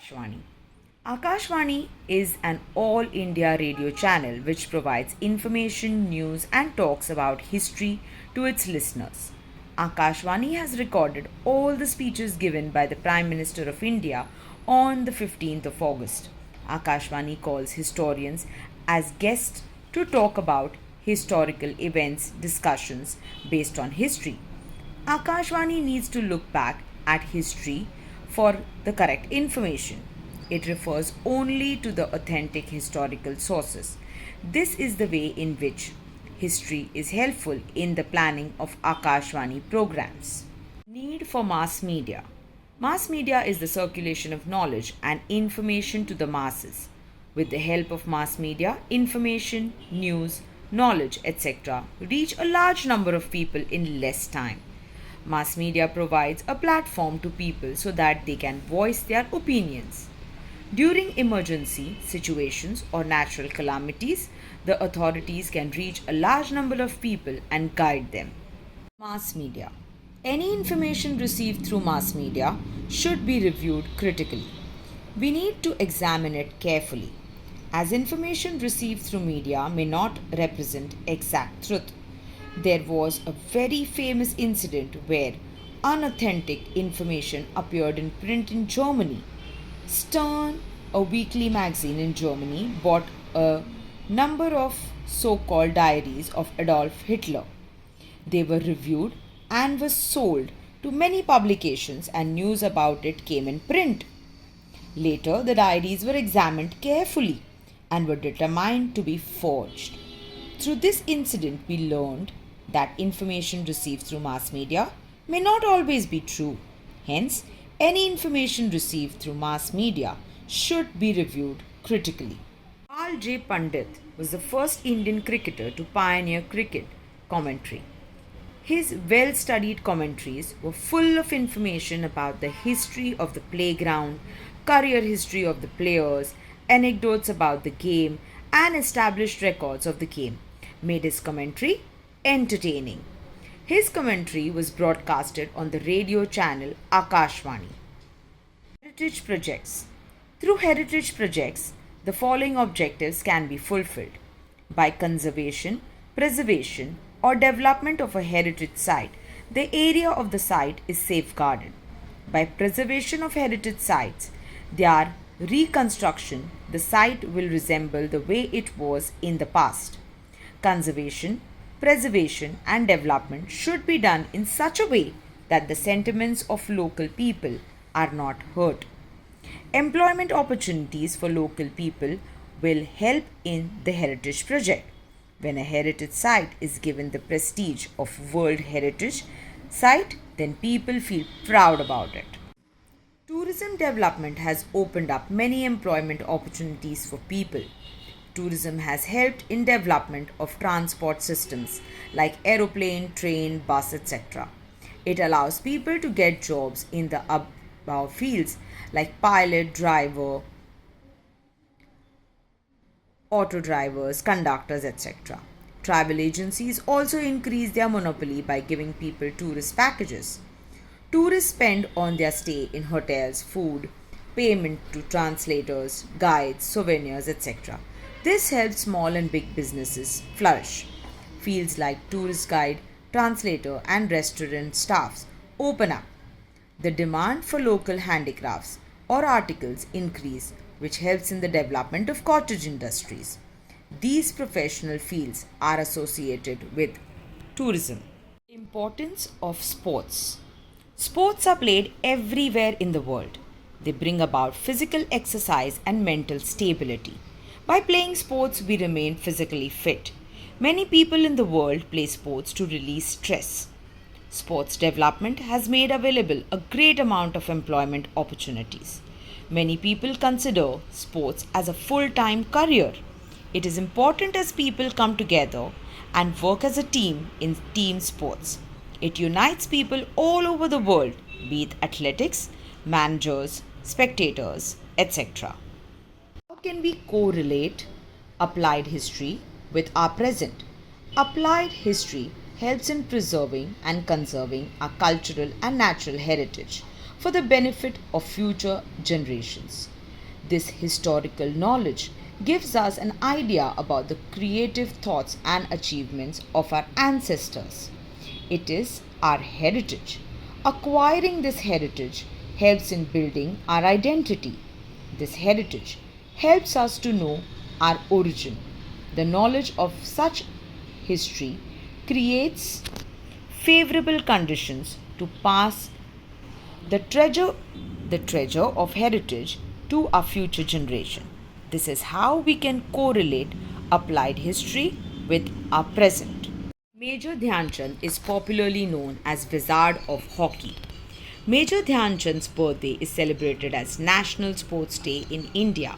Akashvani. Akashvani is an all India radio channel which provides information, news, and talks about history to its listeners. Akashvani has recorded all the speeches given by the Prime Minister of India on the 15th of August. Akashvani calls historians as guests to talk about historical events, discussions based on history. Akashvani needs to look back at history for the correct information. It refers only to the authentic historical sources. This is the way in which history is helpful in the planning of Akashvani programs. Need for mass media. Mass media is the circulation of knowledge and information to the masses. With the help of mass media, information, news, knowledge, etc., reach a large number of people in less time. Mass media provides a platform to people so that they can voice their opinions. During emergency situations or natural calamities, the authorities can reach a large number of people and guide them. Mass media. Any information received through mass media should be reviewed critically. We need to examine it carefully, as information received through media may not represent exact truth. There was a very famous incident where unauthentic information appeared in print in Germany. Stern, a weekly magazine in Germany, bought a number of so called diaries of Adolf Hitler. They were reviewed and were sold to many publications, and news about it came in print. Later, the diaries were examined carefully and were determined to be forged. Through this incident, we learned that information received through mass media may not always be true. Hence, any information received through mass media should be reviewed critically. Pal J. Pandit was the first Indian cricketer to pioneer cricket commentary. His well studied commentaries were full of information about the history of the playground, career history of the players, anecdotes about the game, and established records of the game, made his commentary entertaining. His commentary was broadcasted on the radio channel Akashvani. Heritage projects. Through heritage projects, the following objectives can be fulfilled: by conservation, preservation, or development of a heritage site, the area of the site is safeguarded. By preservation of heritage sites, their reconstruction, the site will resemble the way it was in the past. Conservation, preservation, and development should be done in such a way that the sentiments of local people are not hurt. Employment opportunities for local people will help in the heritage project. When a heritage site is given the prestige of World Heritage Site, then people feel proud about it. Tourism development has opened up many employment opportunities for people. Tourism has helped in development of transport systems like aeroplane, train, bus, etc. It allows people to get jobs in the above fields like pilot, driver, auto drivers, conductors, etc. Travel agencies also increase their monopoly by giving people tourist packages. Tourists spend on their stay in hotels, food, payment to translators, guides, souvenirs, etc. This helps small and big businesses flourish. Fields like tourist guide, translator, and restaurant staffs open up. The demand for local handicrafts or articles increase, which helps in the development of cottage industries. These professional fields are associated with tourism. Importance of sports. Sports are played everywhere in the world. They bring about physical exercise and mental stability. By playing sports, we remain physically fit. Many people in the world play sports to release stress. Sports development has made available a great amount of employment opportunities. Many people consider sports as a full-time career. It is important as people come together and work as a team in team sports. It unites people all over the world, be it athletics, managers, spectators, etc. How can we correlate applied history with our present? Applied history helps in preserving and conserving our cultural and natural heritage for the benefit of future generations. This historical knowledge gives us an idea about the creative thoughts and achievements of our ancestors. It is our heritage. Acquiring this heritage helps in building our identity. This heritage helps us to know our origin. The knowledge of such history creates favorable conditions to pass the treasure the treasure of heritage to our future generation. This is how we can correlate applied history with our present. Major Dhyan Chand is popularly known as Wizard of Hockey. Major Dhyan Chand's birthday is celebrated as National Sports Day in India.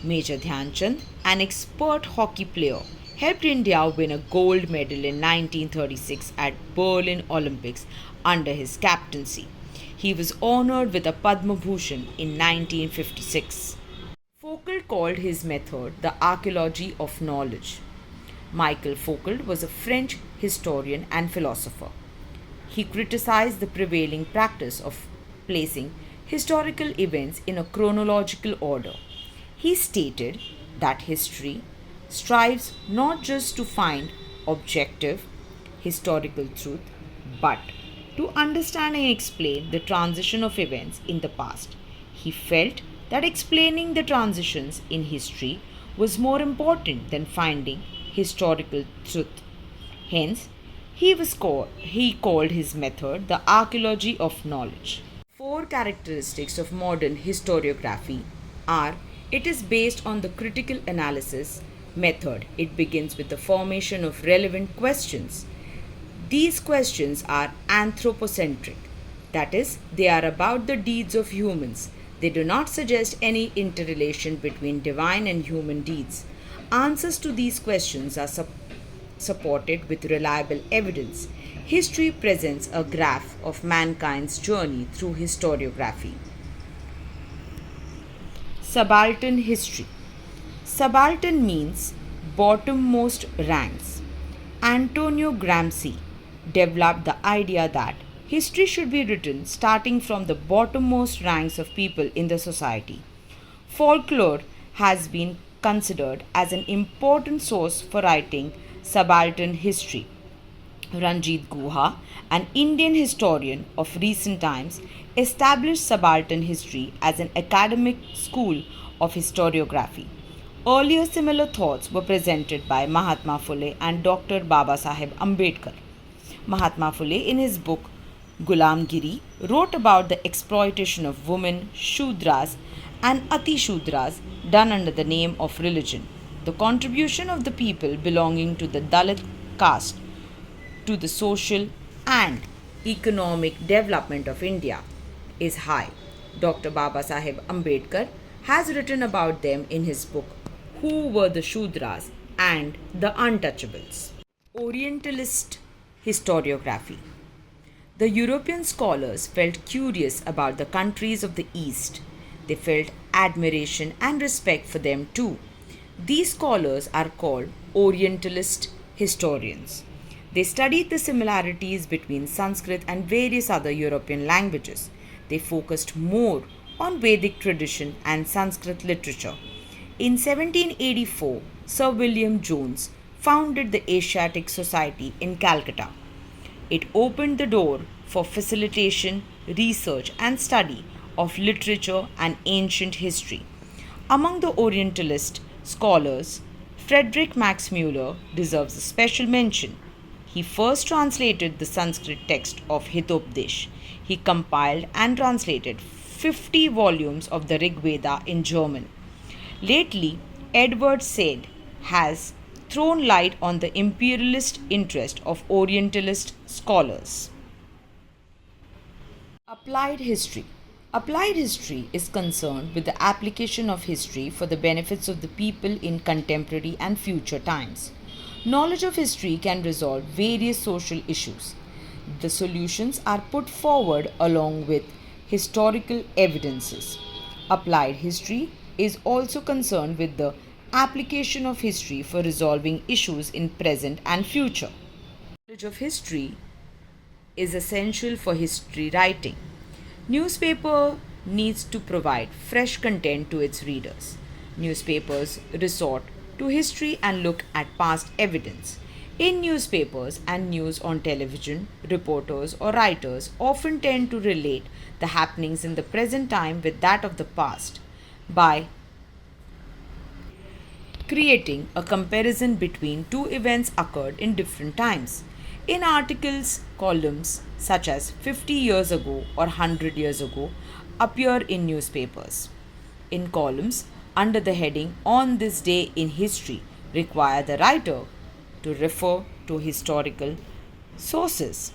Major Dhyan Chand, an expert hockey player, helped India win a gold medal in 1936 at Berlin Olympics under his captaincy. He was honored with a Padma Bhushan in 1956. Foucault called his method the archaeology of knowledge. Michael Foucault was a French historian and philosopher. He criticized the prevailing practice of placing historical events in a chronological order. He stated that history strives not just to find objective historical truth, but to understand and explain the transition of events in the past. He felt that explaining the transitions in history was more important than finding historical truth. Hence, he called his method the archaeology of knowledge. Four characteristics of modern historiography are: it is based on the critical analysis method. It begins with the formation of relevant questions. These questions are anthropocentric, that is, they are about the deeds of humans. They do not suggest any interrelation between divine and human deeds. Answers to these questions are supported with reliable evidence. History presents a graph of mankind's journey through historiography. Subaltern history. Subaltern means bottommost ranks. Antonio Gramsci developed the idea that history should be written starting from the bottommost ranks of people in the society. Folklore has been considered as an important source for writing subaltern history. Ranjit Guha, an Indian historian of recent times, established subaltern history as an academic school of historiography. Earlier similar thoughts were presented by Mahatma Phule and Dr. Babasaheb Ambedkar. Mahatma Phule, in his book Gulamgiri, wrote about the exploitation of women, Shudras, and Ati Shudras done under the name of religion. The contribution of the people belonging to the Dalit caste to the social and economic development of India is high. Dr. Babasaheb Ambedkar has written about them in his book Who Were the Shudras and the Untouchables. Orientalist historiography. The European scholars felt curious about the countries of the East. They felt admiration and respect for them too. These scholars are called Orientalist historians. They studied the similarities between Sanskrit and various other European languages. They focused more on Vedic tradition and Sanskrit literature. In 1784, Sir William Jones founded the Asiatic Society in Calcutta. It opened the door for facilitation, research, and study of literature and ancient history. Among the Orientalist scholars, Friedrich Max Müller deserves a special mention. He first translated the Sanskrit text of Hitopdesh. He compiled and translated 50 volumes of the Rig Veda in German. Lately, Edward Said has thrown light on the imperialist interest of Orientalist scholars. Applied history. Applied history is concerned with the application of history for the benefits of the people in contemporary and future times. Knowledge of history can resolve various social issues. The solutions are put forward along with historical evidences. Applied history is also concerned with the application of history for resolving issues in present and future. Knowledge of history is essential for history writing. Newspaper needs to provide fresh content to its readers. Newspapers resort to history and look at past evidence. In newspapers and news on television, reporters or writers often tend to relate the happenings in the present time with that of the past by creating a comparison between two events occurred in different times. In articles, columns such as 50 years ago or 100 years ago appear in newspapers. In columns under the heading On This Day in History require the writer to refer to historical sources.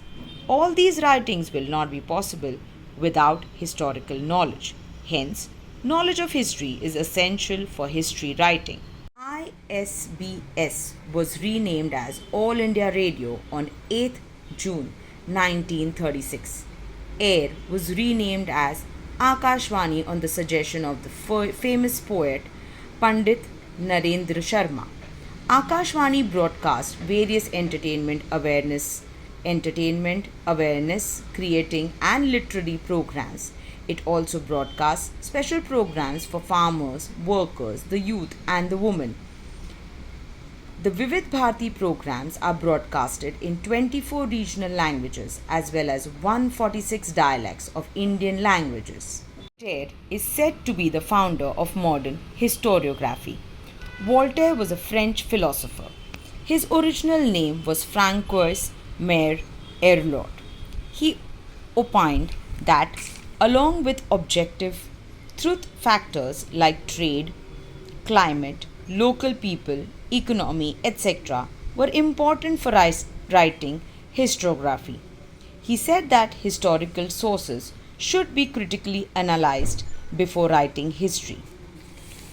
All these writings will not be possible without historical knowledge. Hence, knowledge of history is essential for history writing. ISBS was renamed as All India Radio on 8th June 1936. AIR was renamed as Akashvani on the suggestion of the famous poet Pandit Narendra Sharma. Akashvani broadcast various entertainment awareness, creating and literary programs. It also broadcasts special programs for farmers, workers, the youth and the women. The Vivid Bharati programs are broadcasted in 24 regional languages as well as 146 dialects of Indian languages. Voltaire is said to be the founder of modern historiography. Voltaire was a French philosopher. His original name was Francois Mere Erlot. He opined that, along with objective truth factors like trade, climate, local people, economy, etc., were important for writing historiography. He said that historical sources should be critically analyzed before writing history.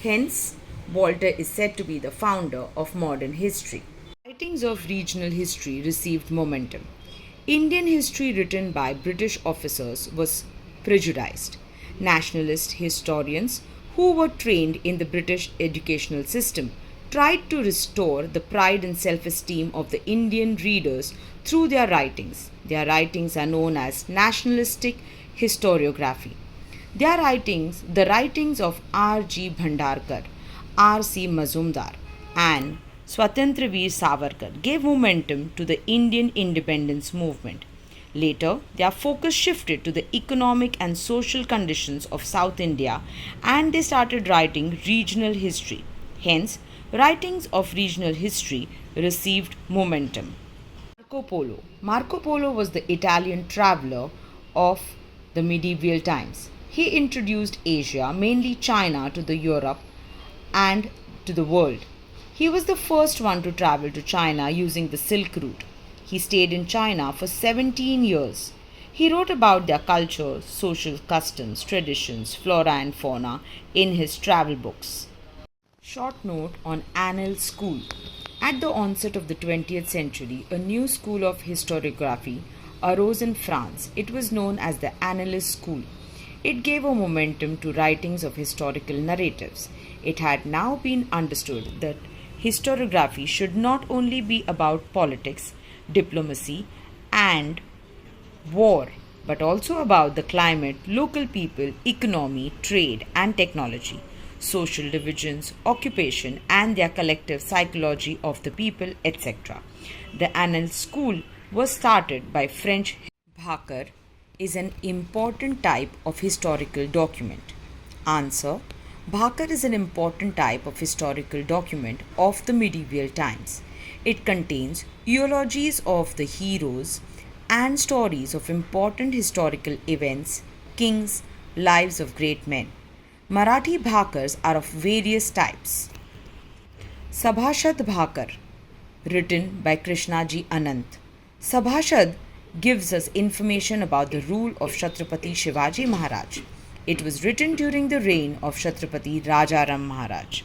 Hence, Voltaire is said to be the founder of modern history. Writings of regional history received momentum. Indian history written by British officers was prejudiced. Nationalist historians who were trained in the British educational system tried to restore the pride and self-esteem of the Indian readers through their writings. Their writings are known as nationalistic historiography. The writings of R.G. Bhandarkar, R.C. Mazumdar, and Swatantra Veer Savarkar gave momentum to the Indian independence movement. Later, their focus shifted to the economic and social conditions of South India and they started writing regional history. Hence, writings of regional history received momentum. Marco Polo was the Italian traveler of the medieval times. He introduced Asia, mainly China, to the Europe and to the world. He was the first one to travel to China using the Silk Route. He stayed in China for 17 years. He wrote about their culture, social customs, traditions, flora and fauna in his travel books. Short note on Annales School. At the onset of the 20th century, a new school of historiography arose in France. It was known as the Annales School. It gave a momentum to writings of historical narratives. It had now been understood that historiography should not only be about politics, diplomacy, and war, but also about the climate, local people, economy, trade, and technology, social divisions, occupation, and their collective psychology of the people, etc. The Annals School was started by French. Bhakar is an important type of historical document. Answer: Bhakar is an important type of historical document of the medieval times. It contains eulogies of the heroes and stories of important historical events, kings, lives of great men. Marathi Bhakars are of various types. Sabhashad Bhakar, written by Krishnaji Anant. Sabhashad gives us information about the rule of Chhatrapati Shivaji Maharaj. It was written during the reign of Chhatrapati Rajaram Maharaj.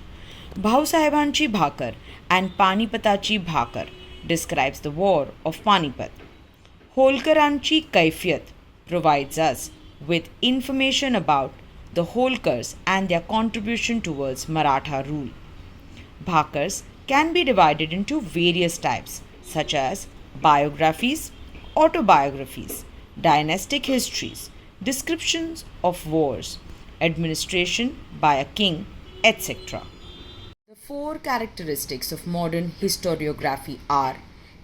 Bhausahebanchi Bhakar and Panipatachi Bhakar describes the war of Panipat. Holkaranchi Kaifiyat provides us with information about the Holkars and their contribution towards Maratha rule. Bhakars can be divided into various types such as biographies, autobiographies, dynastic histories, descriptions of wars, administration by a king, etc. The four characteristics of modern historiography are: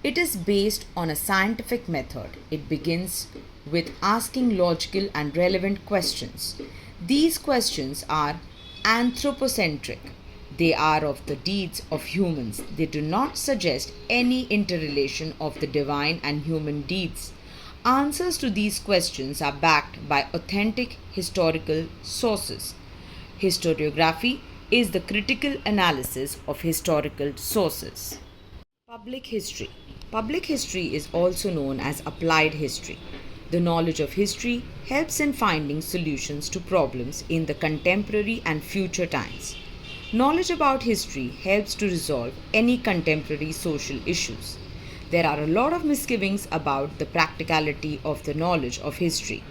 it is based on a scientific method. It begins with asking logical and relevant questions. These questions are anthropocentric. They are of the deeds of humans. They do not suggest any interrelation of the divine and human deeds. Answers to these questions are backed by authentic historical sources. Historiography is the critical analysis of historical sources. Public history. Public history is also known as applied history. The knowledge of history helps in finding solutions to problems in the contemporary and future times. Knowledge about history helps to resolve any contemporary social issues. There are a lot of misgivings about the practicality of the knowledge of history.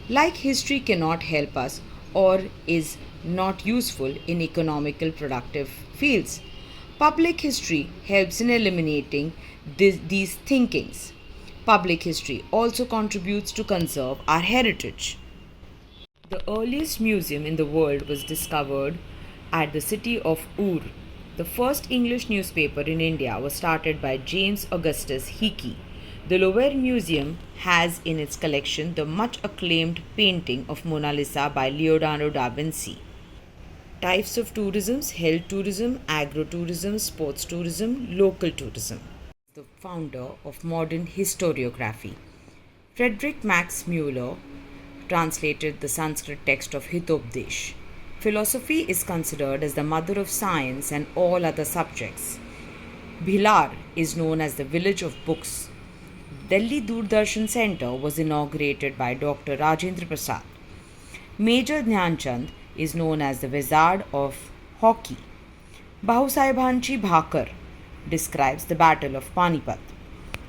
Like history cannot help us or is not useful in economical productive fields. Public history helps in eliminating these thinkings. Public history also contributes to conserve our heritage. The earliest museum in the world was discovered at the city of Ur. The first English newspaper in India was started by James Augustus Hickey. The Louvre Museum has in its collection the much acclaimed painting of Mona Lisa by Leonardo da Vinci. Types of tourism: health tourism, agro-tourism, sports tourism, local tourism. The founder of modern historiography. Frederick Max Muller translated the Sanskrit text of Hitopdesh. Philosophy is considered as the mother of science and all other subjects. Bhilar is known as the village of books. Delhi Doordarshan Center was inaugurated by Dr. Rajendra Prasad. Major Dhyan Chand is known as the wizard of hockey. Bahusahebhanchi Bhakar describes the Battle of Panipat.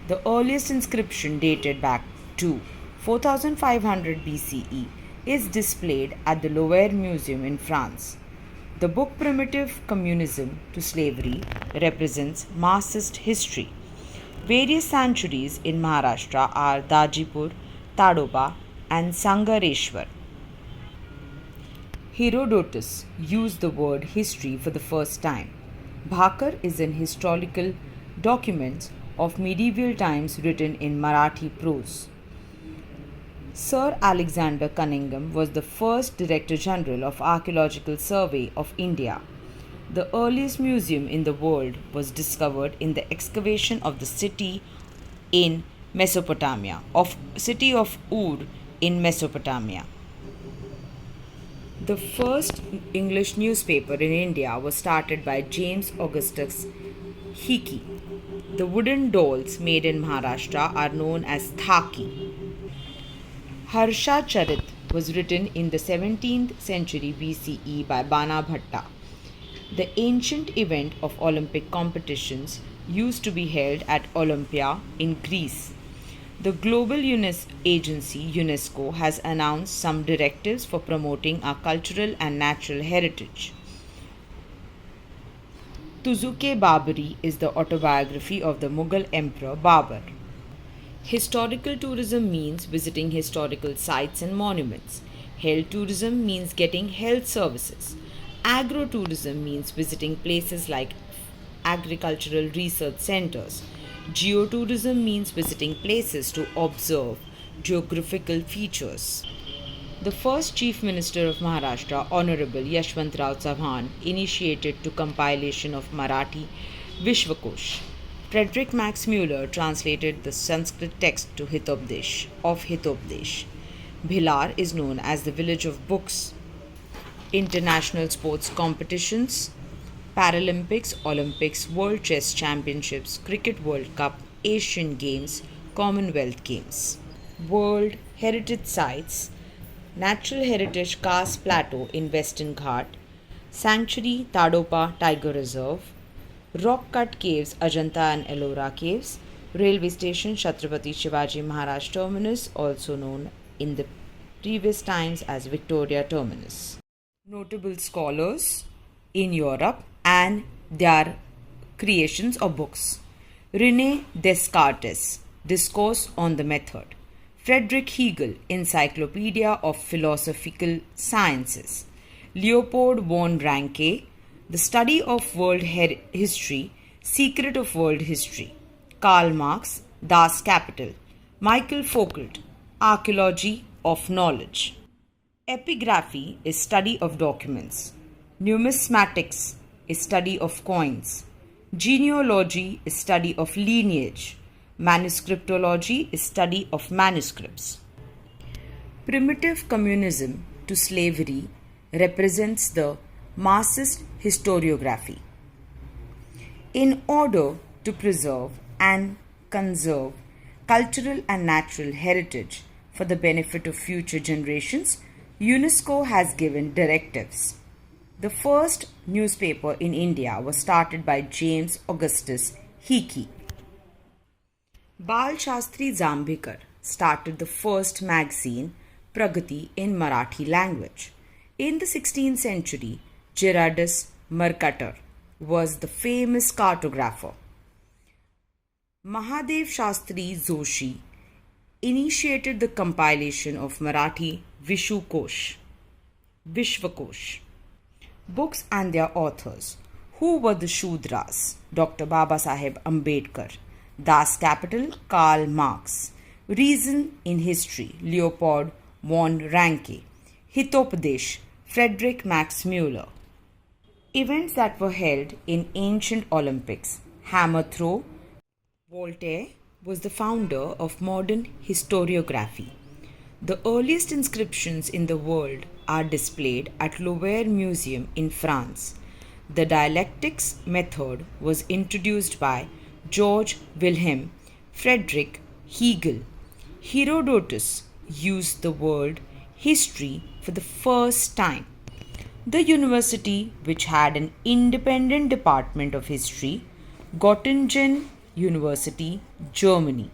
The earliest inscription, dated back to 4500 BCE, is displayed at the Louvre Museum in France. The book Primitive Communism to Slavery represents Marxist history. Various sanctuaries in Maharashtra are Dajipur, Tadoba, and Sangareshwar. Herodotus used the word history for the first time. Bhakar is an historical document of medieval times written in Marathi prose. Sir Alexander Cunningham was the first Director General of Archaeological Survey of India. The earliest museum in the world was discovered in the excavation of the city in Mesopotamia, city of Ur in Mesopotamia. The first English newspaper in India was started by James Augustus Hickey. The wooden dolls made in Maharashtra are known as thaki. Harsha Charit was written in the 17th century BCE by Bana Bhatta. The ancient event of Olympic competitions used to be held at Olympia in Greece. The global agency UNESCO has announced some directives for promoting our cultural and natural heritage. Tuzuke Babari is the autobiography of the Mughal Emperor Babur. Historical tourism means visiting historical sites and monuments. Health tourism means getting health services. Agro-tourism means visiting places like agricultural research centers. Geotourism means visiting places to observe geographical features. The first Chief Minister of Maharashtra, Honorable Yashwantrao Chauhan, initiated to compilation of Marathi Vishwakosh. Frederick Max Muller translated the Sanskrit text to Hitopdesh. Bhilar is known as the village of books. International sports competitions: Paralympics, Olympics, World Chess Championships, Cricket World Cup, Asian Games, Commonwealth Games. World Heritage Sites: Natural Heritage Khas Plateau in Western Ghat, Sanctuary Tadopa Tiger Reserve, Rock Cut Caves Ajanta and Ellora Caves, Railway Station Chhatrapati Shivaji Maharaj Terminus, also known in the previous times as Victoria Terminus. Notable scholars in Europe and their creations or books: René Descartes, Discourse on the Method; Friedrich Hegel, Encyclopedia of Philosophical Sciences. Leopold von Ranke, The Study of World History, Secret of World History. Karl Marx, Das Kapital. Michael Foucault, Archaeology of Knowledge. Epigraphy is study of documents. Numismatics is study of coins. Genealogy is study of lineage. Manuscriptology is study of manuscripts. Primitive communism to slavery represents the Marxist historiography. In order to preserve and conserve cultural and natural heritage for the benefit of future generations, UNESCO has given directives. The first newspaper in India was started by James Augustus Hickey. Bal Shastri Zambhekar started the first magazine, Pragati, in Marathi language. In the 16th century, Girardus Mercator was the famous cartographer. Mahadev Shastri Joshi initiated the compilation of Marathi Vishwakosh. Books and their authors. Who were the Shudras? Dr. Baba Saheb Ambedkar. Das Kapital, Karl Marx. Reason in History, Leopold von Ranke. Hitopadesh, Friedrich Max Müller. Events that were held in ancient Olympics. Hammer throw. Voltaire was the founder of modern historiography. The earliest inscriptions in the world are displayed at Louvre Museum in France. The dialectics method was introduced by George Wilhelm Friedrich Hegel. Herodotus used the word history for the first time. The university, which had an independent department of history, Göttingen University, Germany.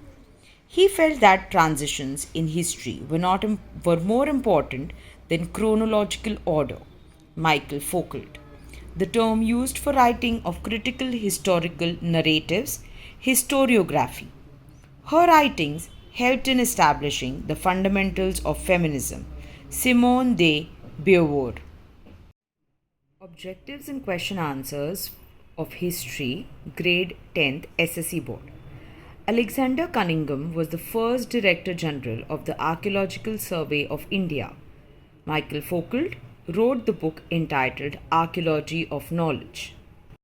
He felt that transitions in history were more important than chronological order. Michael Foucault. The term used for writing of critical historical narratives, historiography. Her writings helped in establishing the fundamentals of feminism. Simone de Beauvoir. Objectives and question answers of History, Grade 10th SSC Board. Alexander Cunningham was the first Director General of the Archaeological Survey of India. Michael Foucault wrote the book entitled Archaeology of Knowledge.